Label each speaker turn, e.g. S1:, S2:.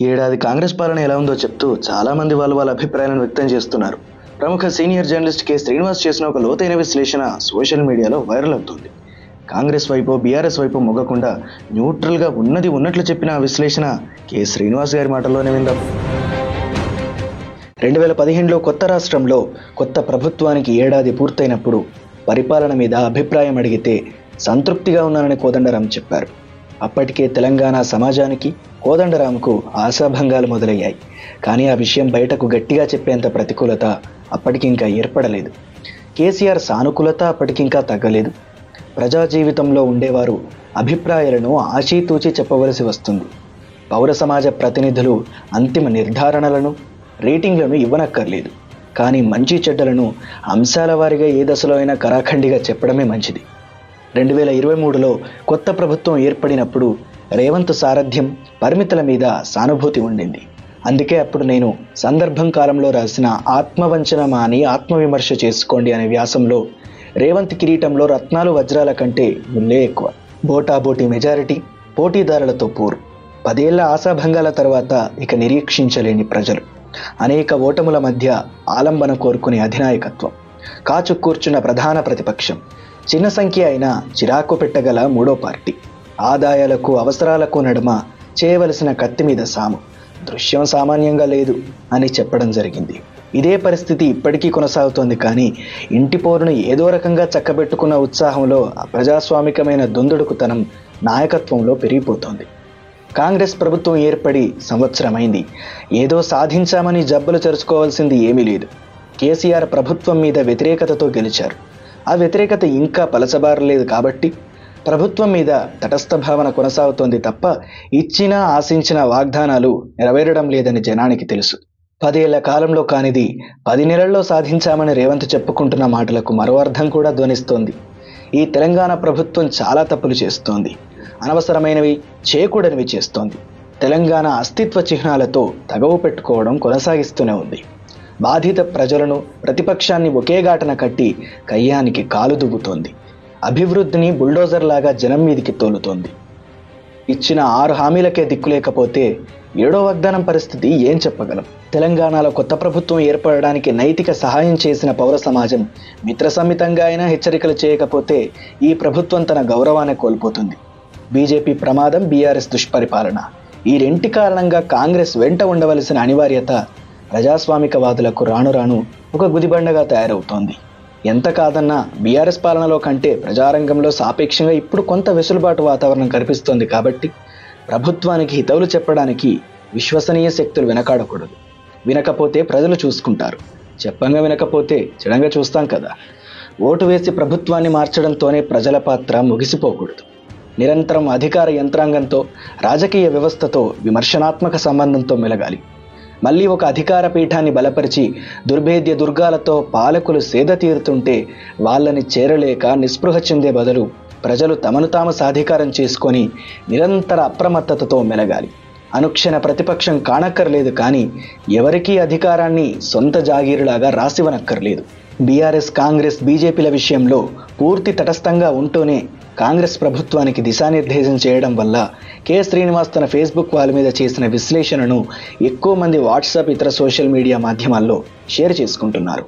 S1: ఏడాది కాంగ్రెస్ పాలన ఎలా ఉందో చెప్తూ చాలా మంది వాళ్ళ అభిప్రాయాలను వ్యక్తం చేస్తున్నారు. ప్రముఖ సీనియర్ జర్నలిస్ట్ కె శ్రీనివాస్ చేసిన ఒక లోతైన విశ్లేషణ సోషల్ మీడియాలో వైరల్ అవుతుంది. కాంగ్రెస్ వైపు బీఆర్ఎస్ వైపు మొగ్గకుండా న్యూట్రల్గా ఉన్నది ఉన్నట్లు చెప్పిన ఆ విశ్లేషణ కె శ్రీనివాస్ గారి మాటల్లోనే విందాం. 2015లో కొత్త రాష్ట్రంలో కొత్త ప్రభుత్వానికి ఏడాది పూర్తయినప్పుడు పరిపాలన మీద అభిప్రాయం అడిగితే సంతృప్తిగా ఉన్నానని కోదండరాం చెప్పారు. అప్పటికే తెలంగాణ సమాజానికి కోదండరాంకు ఆశాభంగాలు మొదలయ్యాయి. కానీ ఆ విషయం బయటకు గట్టిగా చెప్పేంత ప్రతికూలత అప్పటికింకా ఏర్పడలేదు. కేసీఆర్ సానుకూలత అప్పటికింకా తగ్గలేదు. ప్రజా జీవితంలో ఉండేవారు అభిప్రాయాలను ఆచితూచి చెప్పవలసి వస్తుంది. పౌర సమాజ ప్రతినిధులు అంతిమ నిర్ధారణలను రేటింగ్లను ఇవ్వనక్కర్లేదు. కానీ మంచి చెడ్డలను అంశాల వారీగా ఏ దశలో అయినా కరాఖండిగా చెప్పడమే మంచిది. 2023లో కొత్త ప్రభుత్వం ఏర్పడినప్పుడు రేవంత్ సారథ్యం పరిమితుల మీద సానుభూతి ఉండింది. అందుకే అప్పుడు నేను సందర్భం కాలంలో రాసిన ఆత్మవంచన మాని ఆత్మవిమర్శ చేసుకోండి అనే వ్యాసంలో రేవంత్ కిరీటంలో రత్నాలు వజ్రాల కంటే ముల్లే ఎక్కువ, బోటాబోటీ మెజారిటీ, పోటీదారులతో పోరు, 10 ఏళ్ల ఆశాభంగాల తర్వాత ఇక నిరీక్షించలేని ప్రజలు, అనేక ఓటముల మధ్య ఆలంబన కోరుకునే అధినాయకత్వం, కాచు కూర్చున్న ప్రధాన ప్రతిపక్షం, చిన్న సంఖ్య అయినా చిరాకు పెట్టగల మూడో పార్టీ, ఆదాయాలకు అవసరాలకు నడుమ చేయవలసిన కత్తి మీద సాము, దృశ్యం సామాన్యంగా లేదు అని చెప్పడం జరిగింది. ఇదే పరిస్థితి ఇప్పటికీ కొనసాగుతోంది. కానీ ఇంటి పోరును ఏదో రకంగా చక్కబెట్టుకున్న ఉత్సాహంలో ప్రజాస్వామికమైన దుందుడుకుతనం నాయకత్వంలో పెరిగిపోతోంది. కాంగ్రెస్ ప్రభుత్వం ఏర్పడి సంవత్సరమైంది. ఏదో సాధించామని జబ్బలు తెరుచుకోవాల్సింది ఏమీ లేదు. కేసీఆర్ ప్రభుత్వం మీద వ్యతిరేకతతో గెలిచారు. ఆ వ్యతిరేకత ఇంకా పలచబారలేదు కాబట్టి ప్రభుత్వం మీద తటస్థ భావన కొనసాగుతోంది తప్ప ఇచ్చిన ఆశించిన వాగ్దానాలు నెరవేరడం లేదని జనానికి తెలుసు. 10 ఏళ్ల కాలంలో కానిది 10 నెలల్లో సాధించామని రేవంత్ చెప్పుకుంటున్న మాటలకు మరో అర్థం కూడా ధ్వనిస్తోంది. ఈ తెలంగాణ ప్రభుత్వం చాలా తప్పులు చేస్తోంది. అనవసరమైనవి, చేయకూడనివి చేస్తోంది. తెలంగాణ అస్తిత్వ చిహ్నాలతో తగవు పెట్టుకోవడం కొనసాగిస్తూనే ఉంది. బాధిత ప్రజలను, ప్రతిపక్షాన్ని ఒకే ఘాటన కట్టి కయ్యానికి కాలు దువ్వుతోంది. అభివృద్ధిని బుల్డోజర్ లాగా జనం మీదికి తోలుతోంది. ఇచ్చిన 6 హామీలకే దిక్కులేకపోతే 7వ వాగ్దానం పరిస్థితి ఏం చెప్పగలం? తెలంగాణలో కొత్త ప్రభుత్వం ఏర్పడడానికి నైతిక సహాయం చేసిన పౌర సమాజం మిత్రసమ్మితంగా అయినా హెచ్చరికలు చేయకపోతే ఈ ప్రభుత్వం తన గౌరవాన్ని కోల్పోతుంది. బీజేపీ ప్రమాదం, బీఆర్ఎస్ దుష్పరిపాలన, ఈ రెంటి కారణంగా కాంగ్రెస్ వెంట ఉండవలసిన అనివార్యత ప్రజాస్వామికవాదులకు రాను రాను ఒక గుదిబండగా తయారవుతోంది. ఎంత కాదన్నా బీఆర్ఎస్ పాలనలో కంటే ప్రజారంగంలో సాపేక్షంగా ఇప్పుడు కొంత వెసులుబాటు వాతావరణం కనిపిస్తోంది. కాబట్టి ప్రభుత్వానికి హితవులు చెప్పడానికి విశ్వసనీయ శక్తులు వెనకాడకూడదు. వినకపోతే ప్రజలు చూసుకుంటారు. చెప్పంగా వినకపోతే చెడంగా చూస్తాం కదా. ఓటు వేసి ప్రభుత్వాన్ని మార్చడంతోనే ప్రజల పాత్ర ముగిసిపోకూడదు. నిరంతరం అధికార యంత్రాంగంతో, రాజకీయ వ్యవస్థతో విమర్శనాత్మక సంబంధంతో మెలగాలి. మళ్ళీ ఒక అధికార పీఠాన్ని బలపరిచి దుర్భేద్య దుర్గాలతో పాలకులు సేద తీరుతుంటే వాళ్ళని చేరలేక నిస్పృహ చెందే బదులు ప్రజలు తమను తాము సాధికారం చేసుకొని నిరంతర అప్రమత్తతతో మెలగాలి. అనుక్షణ ప్రతిపక్షం కానక్కర్లేదు, కానీ ఎవరికీ అధికారాన్ని సొంత జాగీరులాగా రాసివనక్కర్లేదు. బీఆర్ఎస్, కాంగ్రెస్, బీజేపీల విషయంలో పూర్తి తటస్థంగా ఉంటూనే కాంగ్రెస్ ప్రభుత్వానికి దిశానిర్దేశం చేయడం వల్ల కె శ్రీనివాస్ తన ఫేస్బుక్ వాల్ మీద చేసిన విశ్లేషణను ఎక్కువ మంది వాట్సాప్, ఇతర సోషల్ మీడియా మాధ్యమాల్లో షేర్ చేసుకుంటున్నారు.